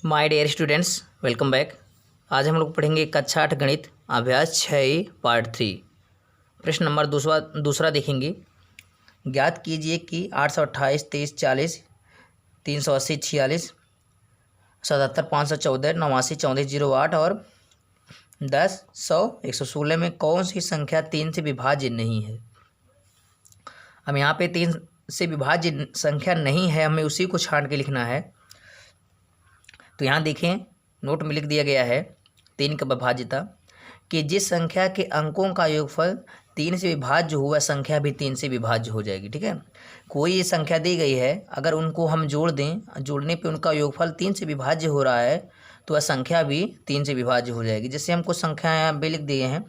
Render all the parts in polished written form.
My dear students, welcome back. आज हम लोग पढ़ेंगे कक्षा 8 गणित अभ्यास 6 पार्ट 3। प्रश्न नंबर दूसरा देखेंगे। ज्ञात कीजिए कि 828, 23, 40, 380, 46, 77, 514, 89, 3408 और 10, 100, 116 में कौन सी संख्या 3 से विभाज्य नहीं है। हम यहाँ पे 3 से विभाज्य संख्या नहीं है, हमें उसी को छांट के लिखना है। तो यहाँ देखें, नोट में लिख दिया गया है 3 का विभाज्यता कि जिस संख्या के अंकों का योगफल 3 से विभाज्य हुआ संख्या भी 3 से विभाज्य हो जाएगी। ठीक है, कोई ये संख्या दी गई है, अगर उनको हम जोड़ दें, जोड़ने पे उनका योगफल 3 से विभाज्य हो रहा है तो वह संख्या भी 3 से विभाज्य हो जाएगी। जैसे हम कुछ संख्या यहाँ पे लिख दिए हैं,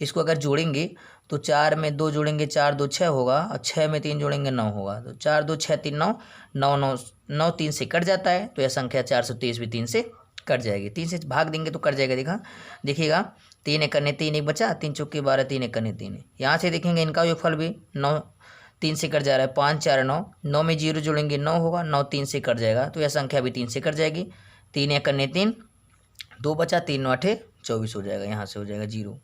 इसको अगर जोड़ेंगे तो 4 में 2 जोड़ेंगे 4 2 6 होगा और 6 में 3 जोड़ेंगे 9 होगा। तो 4 2 6 3 9 9 9 9 3 से कट जाता है, तो यह संख्या 423 भी 3 से कट जाएगी। 3 से भाग देंगे तो कट जाएगा। देखिएगा 3 एक करने 3 एक बचा, 3 चौके 12, 3 एक करने 3। यहाँ से देखेंगे इनका योगफल भी 9 3 से कट जा रहा है, 5 4 9 9 में 0 जोड़ेंगे 9 होगा, 9 3 से कट जाएगा, तो यह संख्या भी 3 से कट जाएगी। 3 एक करने 3, 2 बचा, 3 9 8 24 हो जाएगा, यहाँ से हो जाएगा 0।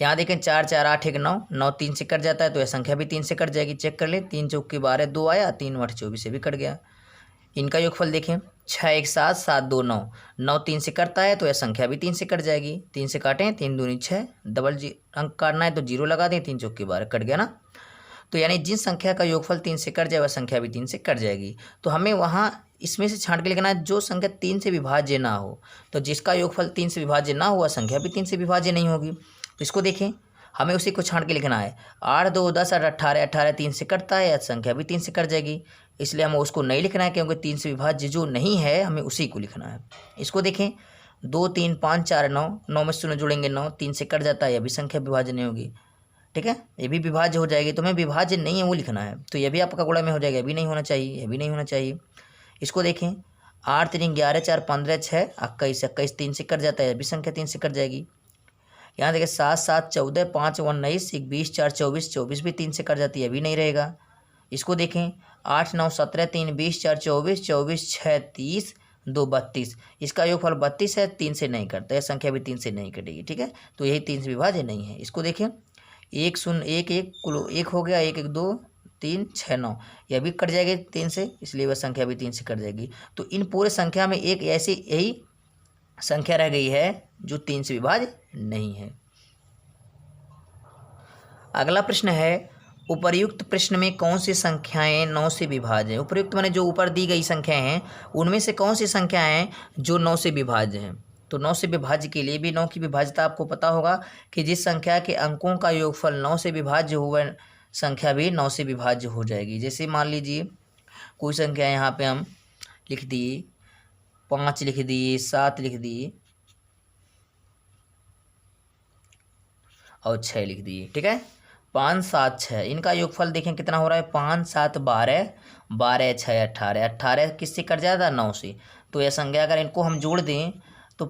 यहाँ देखें 4 4 8 1 9 9 3 से कट जाता है, तो यह संख्या भी 3 से कट जाएगी। चेक कर ले, 3 चौके 12 2 आया, 3 8 24 से भी कट गया। इनका योगफल देखें 6 1 7 7 2 9 9 3 से कटता है, तो यह संख्या भी 3 से कट जाएगी। 3 से काटें, 3 दूनी 6, डबल अंक काटना है तो 0 लगा दें, 3 चौके 12 कट गया ना। तो यानी जिस संख्या का योगफल 3 से कट जाए वह संख्या भी 3 से कट जाएगी। तो हमें वहाँ इसमें से छांट के लिखना है जो संख्या 3 से विभाज्य ना हो। तो जिसका योगफल 3 से विभाज्य ना हुआ संख्या भी 3 से विभाज्य नहीं होगी। तो इसको देखें, हमें उसी को छांट के लिखना है। 8 2 10 8 18 18 3 से कटता है, संख्या भी 3 से कट जाएगी। इसलिए हमें उसको नहीं लिखना है, क्योंकि 3 से विभाज्य जो नहीं है हमें उसी को लिखना है। इसको देखें 2 3 5 4 9 9 में 0 जोड़ेंगे 9, 3 से कट जाता है, यह भी संख्या विभाज्य नहीं होगी। ठीक है, ये भी विभाज्य हो जाएगी, तो हमें विभाज्य नहीं है वो लिखना है। तो यह भी आपका गुणा में हो जाएगा, यह भी नहीं होना चाहिए, यह भी नहीं होना चाहिए। इसको देखें 8 3 11 4 15 6 21 21 3 से कट जाता है, यह भी संख्या 3 से कट जाएगी। यहाँ देखिए 7 7 14 5 19 20 4 24 24 भी 3 से कट जाती है, यह भी नहीं रहेगा। इसको देखें 8 9 17 3 20 4 24 24 6 30 2 32, इसका योगफल 32 है, 3 से नहीं कटता है, संख्या भी 3 से नहीं कटेगी। ठीक है, तो यही 3 से विभाज्य नहीं है। इसको देखें 1 0 1 1 कुल 1 हो गया, 1 1 2 3 6 9, यह भी कट जाएगी 3 से, इसलिए वह संख्या भी 3 से कट जाएगी। तो इन पूरे संख्या में एक ऐसी यही संख्या रह गई है जो 3 से विभाज्य नहीं है। अगला प्रश्न है, उपर्युक्त प्रश्न में कौन सी संख्याएं 9 से विभाज्य हैं। उपर्युक्त माने जो ऊपर दी गई संख्याएं हैं उनमें से कौन सी संख्याएं हैं जो 9 से विभाज्य हैं। तो 9 से विभाज्य के लिए भी 9 की विभाज्यता आपको पता होगा कि जिस संख्या के अंकों का योगफल 9 से विभाज्य हुआ संख्या भी 9 से विभाज्य हो जाएगी। जैसे मान लीजिए कोई संख्या यहाँ पे हम लिख दिए, 5 लिख दिए, 7 लिख दिए और 6 लिख दिए। ठीक है, 5 7 6, इनका योगफल देखें कितना हो रहा है, 5 7 12 12 6 18 18 किससे कट जाता है, 9 से। तो यह संख्या अगर इनको हम जोड़ दें तो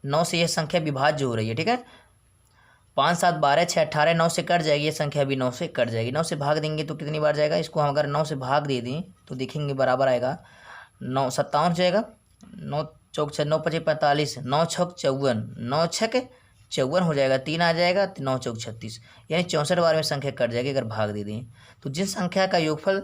9 से यह संख्या विभाज्य हो रही है। ठीक है, 5 7 12 6 18 9 से कट जाएगी, यह संख्या भी 9 से कट जाएगी। 9 से भाग देंगे तो कितनी बार जाएगा, इसको हम अगर 9 से भाग दे दें तो देखेंगे बराबर आएगा 9 57 जाएगा, 9 चौक 6 9 5 45, 9 छक 54, 9 छक 54 हो जाएगा, 3 आ जाएगा, 9 चौक 36, यानी 64 बार में संख्या कट जाएगी अगर भाग दे दें। तो जिस संख्या का योगफल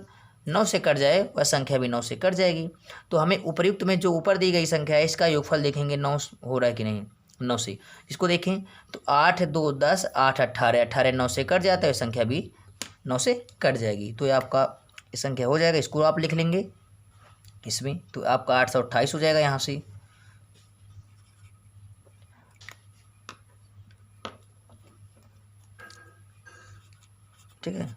9 से कट जाए वह संख्या भी 9 से कट जाएगी। तो हमें उपर्युक्त में जो ऊपर दी गई संख्या है इसका योगफल देखेंगे 9 हो रहा है कि नहीं, 9 से। इसको देखें तो 8 2 10 8 18 18 9 से कट जाता है, संख्या भी 9 से कट जाएगी। तो ये आपका संख्या हो जाएगा, इसको आप लिख लेंगे इसमें, तो आपका 828 हो जाएगा यहाँ से। ठीक है,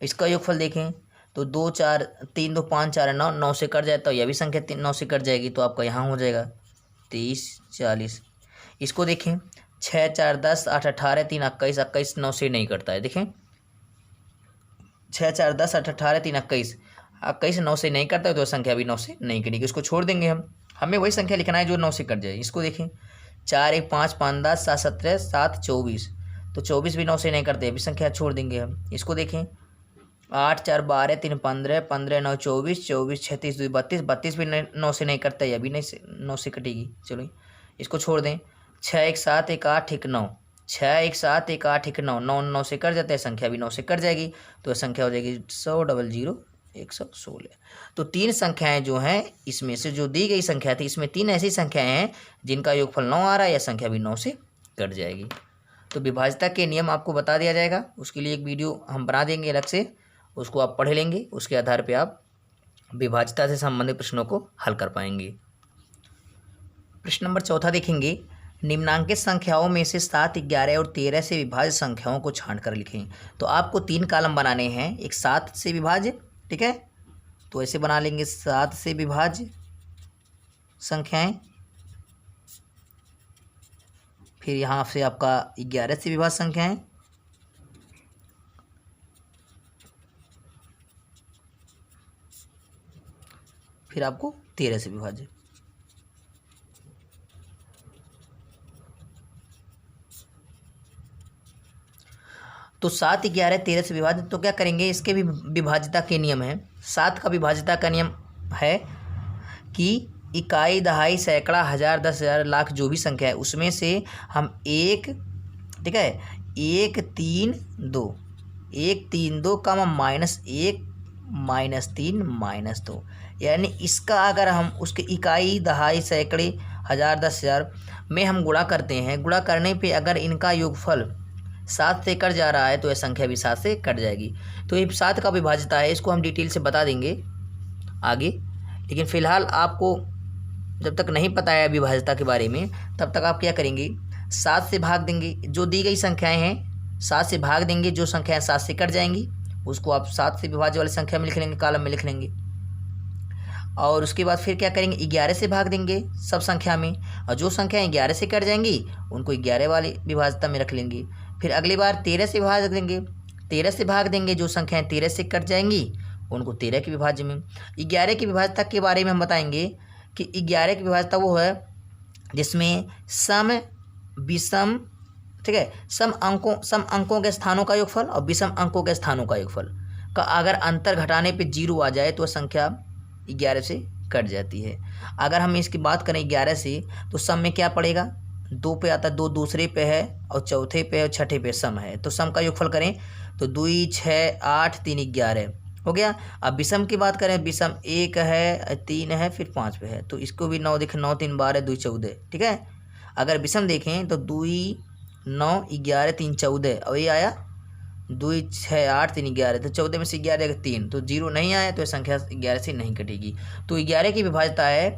इसका योगफल देखें तो 2 4 3 2 5 4 9 9 से कट जाता है, यह भी संख्या 9 से कट जाएगी, तो आपका यहाँ हो जाएगा 23 40। इसको देखें 6 4 10 8 18 3 21 21 9 से नहीं कटता है। देखें 6 4 10 8 18 3 21 21 9 से नहीं कटता है, तो संख्या भी 9 से नहीं कटेगी। इसको छोड़ देंगे हमें वही संख्या लिखना है जो 9 से कट जाए। इसको देखें 4 1 5 5 10 7 17 7 24, तो 24 भी 9 से नहीं करते, अभी संख्या छोड़ देंगे हम। इसको देखें 8 4 12 3 15 15 9 24 24 36 2 32 32 भी 9 से नहीं कटता है, अभी नहीं से 9 से कटेगी। चलो इसको छोड़ दें। 6 1 7 1 8 1 9, 6 1 7 1 8 1 9, 9 9 से कट जाता है, संख्या भी 9 से कट जाएगी, तो संख्या हो जाएगी 100 00 116। तो तीन संख्याएं जो हैं इसमें से जो दी गई संख्या थी, इसमें तीन ऐसी संख्याएं हैं जिनका योगफल 9 आ रहा है, या संख्या भी 9 से कट जाएगी। तो विभाज्यता के नियम आपको बता दिया जाएगा, उसके लिए एक वीडियो हम बना देंगे अलग से, उसको आप पढ़ लेंगे, उसके आधार पे आप विभाज्यता से संबंधित प्रश्नों को हल कर पाएंगे। प्रश्न नंबर 4 देखेंगे, निम्नांकित संख्याओं में से 7 11 और 13 से विभाज्य संख्याओं को छांट कर लिखें। तो आपको 3 कॉलम बनाने हैं, एक 7 से विभाज्य, ठीक है, तो ऐसे बना लेंगे 7 से विभाज्य संख्याएं, फिर यहाँ से आपका 11 से विभाज्य संख्याएं, फिर आपको 13 से विभाज्य। तो 7 11 13 से विभाज्य, तो क्या करेंगे, इसके भी विभाज्यता के नियम है। 7 का विभाज्यता का नियम है कि इकाई दहाई सैकड़ा हज़ार 10,000 लाख जो भी संख्या है उसमें से हम 1, ठीक है, 1 3 2 1 3 2 का -1 -3 -2, यानी इसका अगर हम उसके इकाई दहाई सैकड़े हज़ार 10,000 में हम गुणा करते हैं, गुणा करने पे अगर इनका योगफल 7 से कट जा रहा है तो यह संख्या भी 7 से कट जाएगी। तो ये 7 का विभाज्यता है, इसको हम डिटेल से बता देंगे आगे, लेकिन फ़िलहाल आपको जब तक नहीं पता है विभाज्यता के बारे में, तब तक आप क्या करेंगे, 7 से भाग देंगे, जो दी गई संख्याएं हैं 7 से भाग देंगे, जो संख्याएं 7 से कट जाएंगी उसको आप 7 से विभाज्य वाली संख्या में लिख लेंगे, कॉलम में लिख लेंगे। और उसके बाद फिर क्या करेंगे, 11 से भाग देंगे सब संख्या में, और जो संख्याएं 11 से कट जाएंगी उनको 11 वाली विभाज्यता में रख लेंगे। फिर अगली बार 13 से भाग देंगे, 13 से भाग देंगे, जो संख्याएं 13 से कट जाएंगी उनको 13 के विभाज्य में। 11 की विभाज्यता के बारे में हम बताएंगे कि 11 की विभाज्यता वो है जिसमें सम विषम, ठीक है, सम अंकों के स्थानों का योगफल और विषम अंकों के स्थानों का योगफल का अगर अंतर घटाने पे 0 आ जाए तो संख्या 11 से कट जाती है। अगर हम इसकी बात करें 11 से, तो सम में क्या पड़ेगा, 2 पे आता है, 2 दूसरे पे है और चौथे पे और छठे पे सम है, तो सम का योगफल करें तो 2 6 8 3 11 हो गया। अब विषम की बात करें, विषम 1 है 3 है फिर 5 पे है, तो इसको भी 9 देखें, 9 3 12 2 14, ठीक है। अगर विषम देखें तो 2 9 11 3 14, और ये आया 2 6 8 3 11, तो 14 में से 11 3, तो 0 नहीं आया, तो यह संख्या 11 से नहीं कटेगी। तो 11 की विभाज्यता है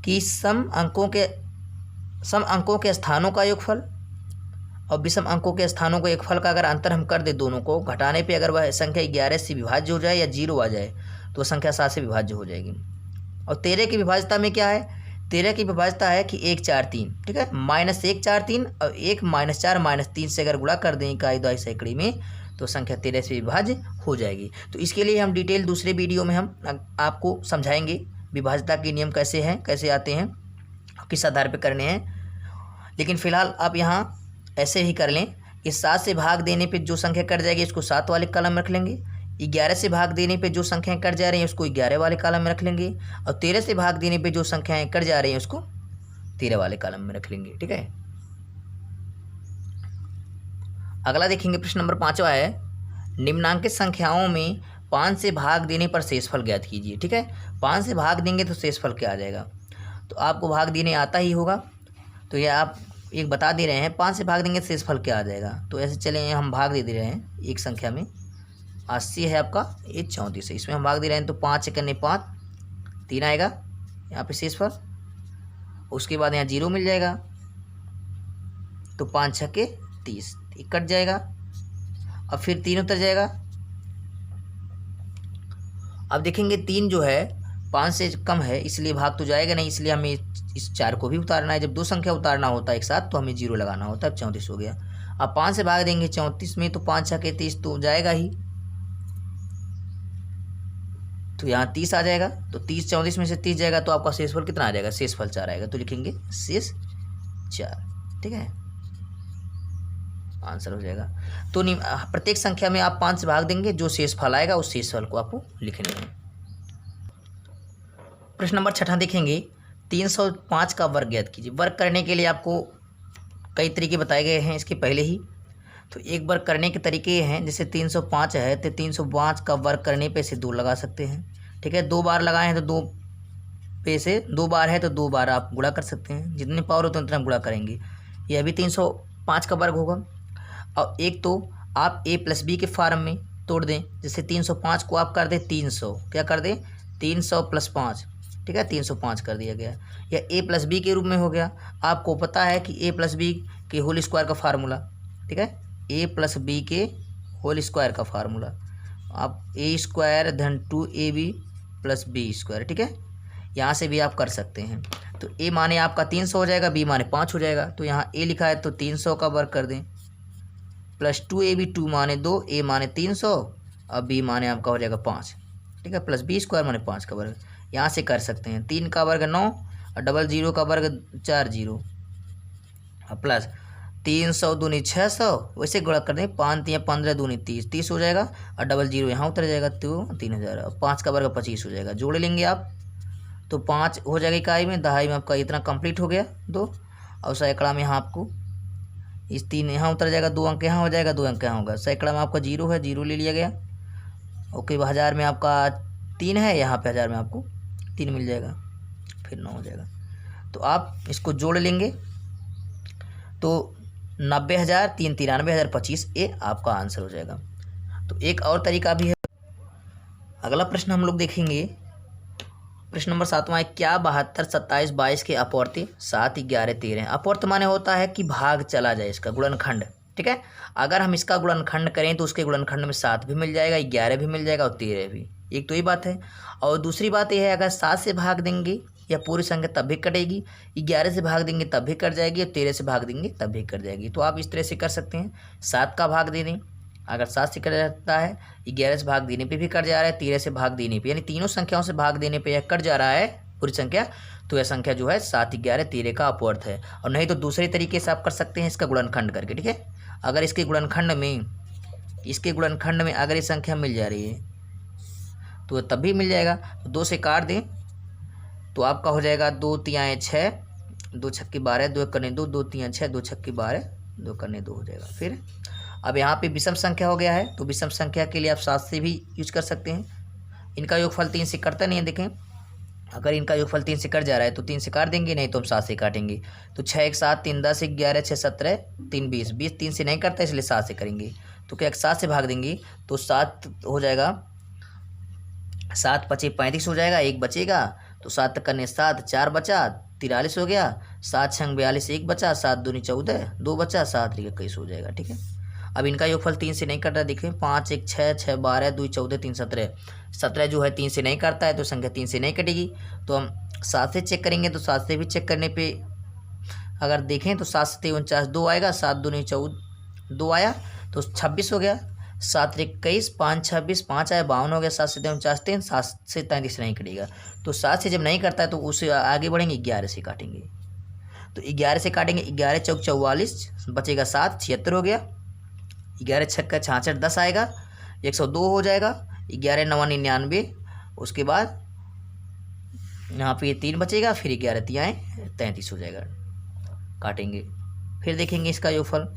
कि सम अंकों के स्थानों का योगफल और विषम अंकों के स्थानों को योगफल का अगर अंतर हम कर दे, दोनों को घटाने पे अगर वह संख्या 11 से विभाज्य हो जाए या 0 आ जाए तो संख्या 7 से विभाज्य हो जाएगी। और 13 की विभाज्यता में क्या है, 13 की विभाज्यता है कि 1 4 3, ठीक है, -1 4 3 और 1 -4 -3 से अगर गुणा कर दें इकाई दहाई सैकड़ी में तो संख्या 13 से विभाज्य हो जाएगी। तो इसके लिए हम डिटेल दूसरे वीडियो में हम आपको समझाएंगे विभाज्यता के नियम कैसे हैं, कैसे आते हैं, किस आधार पर करने हैं। लेकिन फ़िलहाल आप यहाँ ऐसे ही कर लें कि 7 से भाग देने पे जो संख्या कट जाएगी इसको 7 वाले कॉलम में रख लेंगे, 11 से भाग देने पे जो संख्याएं कट जा रही हैं उसको 11 वाले कॉलम में रख लेंगे, और 13 से भाग देने पे जो संख्याएं कट जा रही हैं उसको 13 वाले कॉलम में रख लेंगे, ठीक है। अगला देखेंगे, प्रश्न नंबर 5 है, निम्नांकित संख्याओं में 5 से भाग देने पर शेषफल ज्ञात कीजिए, ठीक है। 5 से भाग देंगे तो शेषफल क्या आ जाएगा, तो आपको भाग देने आता ही होगा, तो यह आप एक बता दे रहे हैं, 5 से भाग देंगे तो शेषफल क्या आ जाएगा। तो ऐसे चले हम भाग दे रहे हैं एक संख्या में, 80 है आपका, ये 34 है, इसमें हम भाग दे रहे हैं, तो 5 से करने 5 3 आएगा यहाँ पे शेषफल, उसके बाद यहाँ 0 मिल जाएगा, तो 5 6 के 30 कट जाएगा, अब फिर 3 उतर जाएगा। अब देखेंगे 3 जो है 5 से कम है इसलिए भाग तो जाएगा नहीं, इसलिए हमें इस 4 को भी उतारना है। जब दो संख्या उतारना होता है एक साथ तो हमें 0 लगाना होता है। अब 34 हो गया। अब 5 से भाग देंगे 34 में, तो 5 6 के 30 तो जाएगा ही, तो यहाँ 30 आ जाएगा, तो 30 34 में से 30 जाएगा तो आपका शेषफल कितना आ जाएगा, शेषफल 4 आएगा, तो लिखेंगे शेष 4, ठीक है। आंसर हो जाएगा। तो प्रत्येक संख्या में आप 5 से भाग देंगे, जो शेष फल आएगा उस शेष फल को आपको लिखने हैं। प्रश्न नंबर 6 देखेंगे, 305 का वर्ग ज्ञात कीजिए। वर्ग करने के लिए आपको कई तरीके बताए गए हैं इसके पहले ही। तो एक वर्ग करने के तरीके ये हैं, जैसे 305 है तो 305 का वर्ग करने पे से 2 लगा सकते हैं, ठीक है। 2 बार लगाए हैं तो 2 पे से 2 बार है तो 2 बार आप गुणा कर सकते हैं, जितने पावर होते हैं उतना गुणा करेंगे। यह भी 305 का वर्ग होगा। और एक तो आप a प्लस बी के फार्म में तोड़ दें, जैसे 305 को आप कर दें 300, क्या कर दें 300 प्लस 5, ठीक है 305 कर दिया गया। या a प्लस बी के रूप में हो गया। आपको पता है कि a प्लस बी के होल स्क्वायर का फार्मूला, ठीक है, a प्लस बी के होल स्क्वायर का फार्मूला आप a स्क्वायर धन 2ab प्लस बी स्क्वायर, ठीक है। यहाँ से भी आप कर सकते हैं। तो a माने आपका 300 हो जाएगा, b माने 5 हो जाएगा। तो यहाँ a लिखा है तो 300 का वर्ग कर दें, प्लस 2ab 2 माने 2, a माने 300 और b माने आपका हो जाएगा 5, ठीक है, प्लस बी स्क्वायर माने 5 का वर्ग। यहाँ से कर सकते हैं। 3 का वर्ग 9 और डबल 0 का वर्ग 4 0 और प्लस 300 दूनी 600, वैसे गुणा कर दें 5 या 15 दूनी 30, 30 हो जाएगा और डबल 0 यहाँ उतर जाएगा तो 3000 और 5 का वर्ग 25 हो जाएगा। जोड़ लेंगे आप तो 5 हो जाएगा इकाई में, दहाई में आपका इतना कंप्लीट हो गया 2 और सैकड़ा में यहाँ आपको इस 3 यहाँ उतर जाएगा, 2 अंक यहाँ हो जाएगा, 2 अंक यहाँ होगा। सैकड़ा में आपका 0 है, 0 ले लिया गया। ओके, 1000 में आपका 3 है, यहाँ पे 1000 में आपको 3 मिल जाएगा, फिर 9 हो जाएगा। तो आप इसको जोड़ लेंगे तो 90,000 3 93,025 ये आपका आंसर हो जाएगा। तो एक और तरीका भी है। अगला प्रश्न हम लोग देखेंगे, प्रश्न नंबर 7वां है, क्या 72 27 22 के अपवर्ती 7 11 13? अपवर्त माने होता है कि भाग चला जाए, इसका गुणनखंड, ठीक है। अगर हम इसका गुणनखंड करें तो उसके गुणनखंड में 7 भी मिल जाएगा, 11 भी मिल जाएगा और 13 भी। एक तो ये बात है। और दूसरी बात यह है, अगर 7 से भाग देंगे या पूरी संख्या तब भी कटेगी, 11 से भाग देंगे तब भी कट जाएगी और 13 से भाग देंगे तब भी कट जाएगी। तो आप इस तरह से कर सकते हैं, 7 का भाग दे दें, अगर 7 से कट जाता है, 11 से भाग देने पे भी कट जा रहा है, 13 से भाग देने पे, यानी तीनों संख्याओं से भाग देने पे यह कट जा रहा है पूरी संख्या, तो यह संख्या जो है 7 11 13 का अपवर्त है। और नहीं तो दूसरे तरीके से आप कर सकते हैं इसका गुणनखंड करके, ठीक है। अगर इसके गुणनखंड में अगर ये संख्या मिल जा रही है तो तब भी मिल जाएगा। तो 2 से काट दें तो आपका हो जाएगा 2 तियाएँ 6, 2 छक्के 12, 2 करने 2, 2 तियाँ 6, 2 छक्के 12, 2 करने 2 हो जाएगा। फिर अब यहाँ पे विषम संख्या हो गया है, तो विषम संख्या के लिए आप 7 से भी यूज कर सकते हैं। इनका योगफल 3 से कटता नहीं है, देखें अगर इनका योगफल 3 से कट जा रहा है तो 3 से काट देंगे, नहीं तो हम 7 से काटेंगे। तो 6 1 7 3 10 11 6 17 3 20, 20 3 से नहीं करता इसलिए 7 से करेंगे। तो क्या 7 से भाग देंगे तो 7 हो जाएगा, 7 5 35 हो जाएगा, 1 बचेगा तो 7 करने 7, 4 बचा 43 हो गया, 7 6 42, 1 बचा, 7 दूनी 14, 2 बचा, 7 21 हो जाएगा, ठीक है। अब इनका योगफल 3 से नहीं कट रहा, देखें 5 1 6 6 12 2 14 3 17, 17 जो है 3 से नहीं करता है तो संख्या 3 से नहीं कटेगी। तो हम 7 से चेक करेंगे, तो 7 से भी चेक करने पे अगर देखें तो 7 7 49 2 आएगा, 7 दूनी 14 2 आया तो 26 हो गया, 7 21 5 26 5 आया 52 हो गया, 7 7 49 3, 7 से 33 नहीं कटेगा। तो 7 से जब नहीं करता है तो उससे आगे बढ़ेंगे, 11 से काटेंगे। तो 11 से काटेंगे, 11 चौक 44 बचेगा 7, 76 हो गया, 11 छक्का 66 10 आएगा, 102 हो जाएगा, 11 9 99, उसके बाद यहाँ पे 3 बचेगा, फिर 11 तियाएँ 33 हो जाएगा, काटेंगे। फिर देखेंगे इसका योगफल,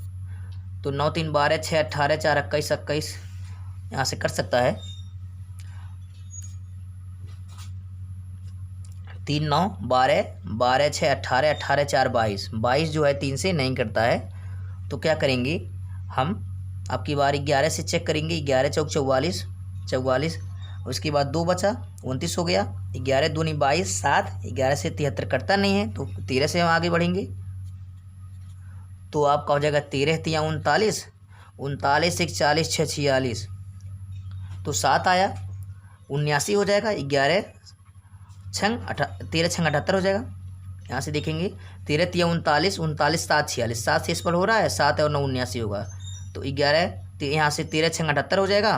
तो 9 3 12 6 18 4 21 21, यहाँ से कर सकता है 3 9 12 12 6 18 18 4 22, 22 जो है 3 से नहीं करता है। तो क्या करेंगे हम, आपकी बार 11 से चेक करेंगे, 11 चौक 44 44, उसके बाद 2 बचा 29 हो गया, 11 दूनी 22 7, 11 से 73 कटता नहीं है तो 13 से हम आगे बढ़ेंगे। तो आपका हो जाएगा 13 तियाँ 39, 39 1 40 6 46, तो 7 आया 79 हो जाएगा, 11 छंग 13 छंग 78 हो जाएगा। यहाँ से देखेंगे 13 तियाँ 39, 39 7 46, 7 से इस पर हो रहा है, 7 और 9 79 होगा, तो 11 यहाँ से 13 छंग 78 हो जाएगा,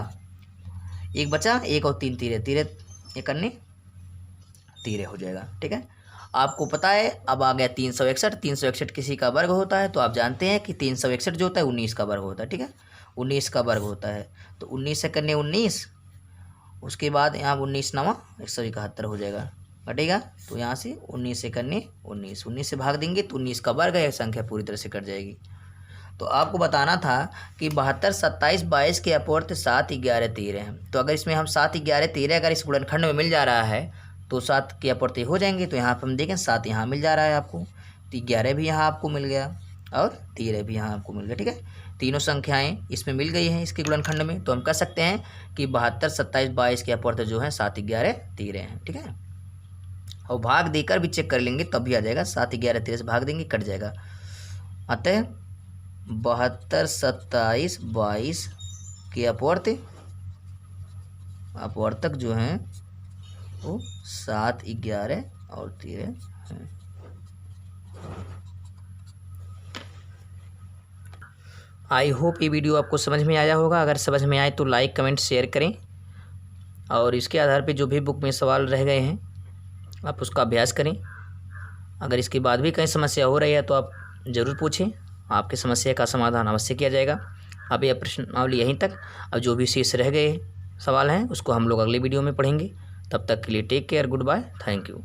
1 बचा 1 और 3 13 13 ये करने 13 हो जाएगा, ठीक है। आपको पता है अब आ गया 361। 361 किसी का वर्ग होता है, तो आप जानते हैं कि 361 जो होता है 19 का वर्ग होता है। ठीक है, 19 का वर्ग होता है। तो 19 से करने 19, उसके बाद यहाँ 19 नवा 171 हो जाएगा, कटेगा। तो यहाँ से 19 से करने 19, 19 से भाग देंगे तो 19 का वर्ग है, संख्या पूरी तरह से कट जाएगी। तो आपको बताना था कि 72, 27, 22 के अपवर्त 7, 11, 13 हैं। तो अगर इसमें हम 7, 11, 13 अगर इस गुणनखंड में मिल जा रहा है तो 7 के अपवर्त हो जाएंगे। तो यहाँ पर हम देखें 7 यहाँ मिल जा रहा है आपको, तो 11 भी यहाँ आपको मिल गया और 13 भी यहाँ आपको मिल गया। ठीक है, तीनों संख्याएं इसमें मिल गई हैं इसके गुणनखंड में। तो हम कह सकते हैं कि 72, 27, 22 के अपवर्त जो है 7, 11, 13 हैं। ठीक है, और भाग देकर भी चेक कर लेंगे तब भी आ जाएगा। 7, 11, 13 से भाग देंगे कट जाएगा। अतः 72, 27, 22 के अपवर्तक जो हैं वो 7, 11 और 13 हैं। आई होप ये वीडियो आपको समझ में आया होगा। अगर समझ में आए तो लाइक, कमेंट, शेयर करें और इसके आधार पे जो भी बुक में सवाल रह गए हैं आप उसका अभ्यास करें। अगर इसके बाद भी कहीं समस्या हो रही है तो आप ज़रूर पूछें, आपकी समस्या का समाधान अवश्य किया जाएगा। अब यह प्रश्नावली यहीं तक। अब जो भी शेष रह गए सवाल हैं उसको हम लोग अगले वीडियो में पढ़ेंगे। तब तक के लिए take care, goodbye, thank you.